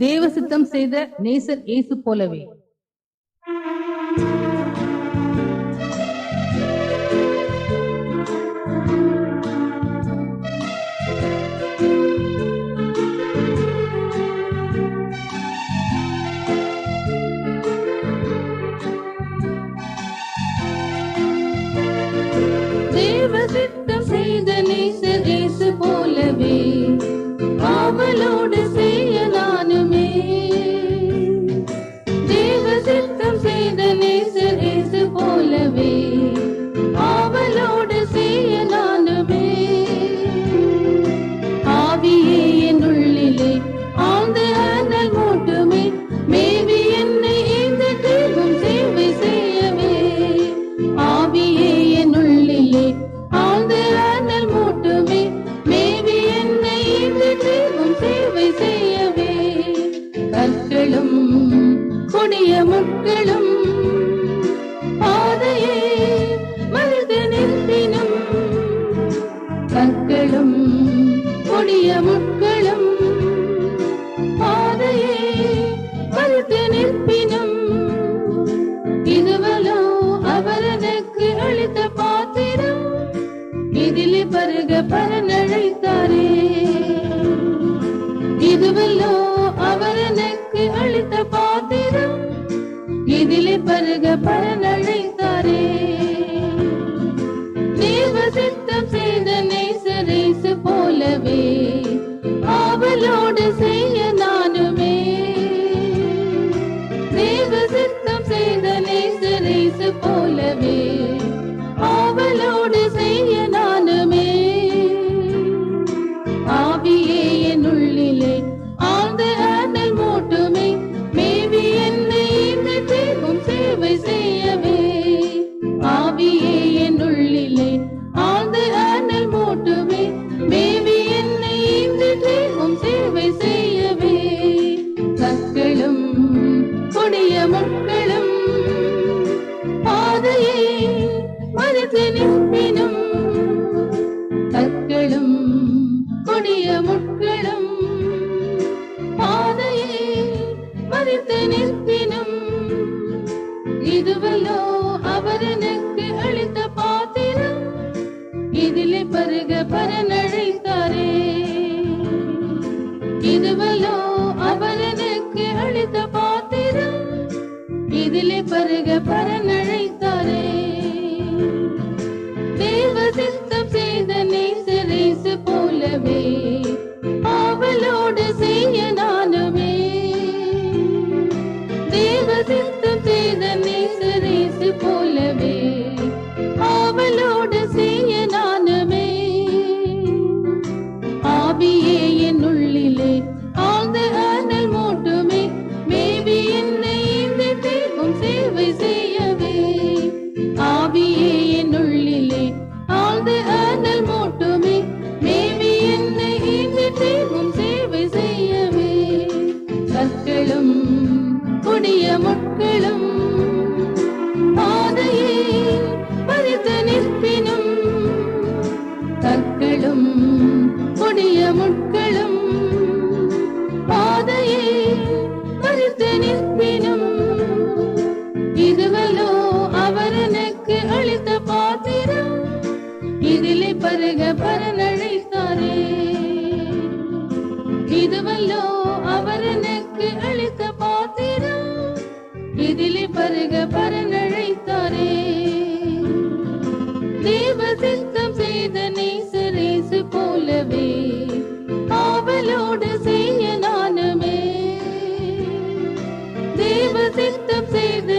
தேவ சித்தம் செய்த நேசர் இயேசு போலவே. தேவ சித்தம் செய்த நேசர் இயேசு போலவே ஆவலோடு செய்ய நானுமே. தேவ சித்தம் செய்த நேசர் இயேசு போலவே ஆவலோடு செய்ய நானுமே. ஆவியே என் உள்ளிலே ஆழ்ந்த அனல் மூட்டுமே, மேவி என்னை இந்த தீர்வும் சேவை செய்யவே. ஆவியே என் உள்ளிலே ஆழ்ந்த அனல் மூட்டுமே, மேவி என்னை இந்த தீர்வும் சேவை செய்யவே. கற்களும் கொடிய முட்களும் பாதையே மனித நிற்பினும், கற்களும் கொடிய முட்களும் பாதையே மனித நிற்பினும், இதுவலோ அவர் எனக்கு அளித்த பாத்திரம், இதிலே பருக பலனழைத்தாரே. இதுவல்லோ அவர் எனக்கு அளித்த பாத்திரம், இதிலே பருக பலனழைத்தாரே. தேவ சித்தம் செய்த நேசர் இயேசு போலவே ஆவலோடு செய்ய நானுமே. தேவ சித்தம் செய்த நேசர் இயேசு போலவே ஆவலோடு செய்ய நானுமே. ஆவியே என் உள்ளிலே ஆழ்ந்த அனல் மூட்டுமே, மேவி என்னை இந்த தீர்வும் சேவை செய்யவே. ஆவியே என் உள்ளிலே ஆழ்ந்த அனல் மூட்டுமே, மேவி என்னை இந்த தீர்வும் சேவை செய்யவே. கற்களும் கொடிய முட்களும் பாதையே மனித நிற்பினும், கற்களும் கொடிய முட்களும் பாதையே மனித நிற்பினும், இதுவல்லோ அவர் எனக்கு அளித்த பாத்திரம், இதிலே பருக பலனழைத்தாரே. இதுவல்லோ அவர் எனக்கு அளித்த பாத்திரம், இதிலே பருக பலனழைத்தாரே. தேவ சித்தம் செய்த நேசர் இயேசு போலவே ஆவலோடு செய்ய நானுமே. தேவ சித்தம் செய்த நேசர் இயேசு போலவே ஆவலோடு செய்ய நானுமே. ஆவியே என் உள்ளிலே ஆழ்ந்த அனல் மூட்டுமே, மேவி என்னை இந்த தீர்வும் சேவை செய்யவே. ஆவியே என் உள்ளிலே ஆழ்ந்த அனல் மூட்டுமே, மேவி என்னை இந்த தீர்வும் சேவை செய்யவே. கற்களும் கொடிய முட்களும் பாதையே மனித நிற்பினும், கற்களும் கொடிய முட்களும் பாதையே மனித நிற்பினும், இதுவல்லோ அவர் எனக்கு அளித்த பாத்திரம், இதிலே பருக பலனழைத்தாரே. இதுவல்லோ அவர் எனக்கு அளித்த பாத்திரம், இதிலே பருக பலனழைத்தாரே. தேவ சித்தம் செய்த நேசர் இயேசு போலவே ஆவலோடு செய்ய நானுமே. தேவ சித்தம் செய்த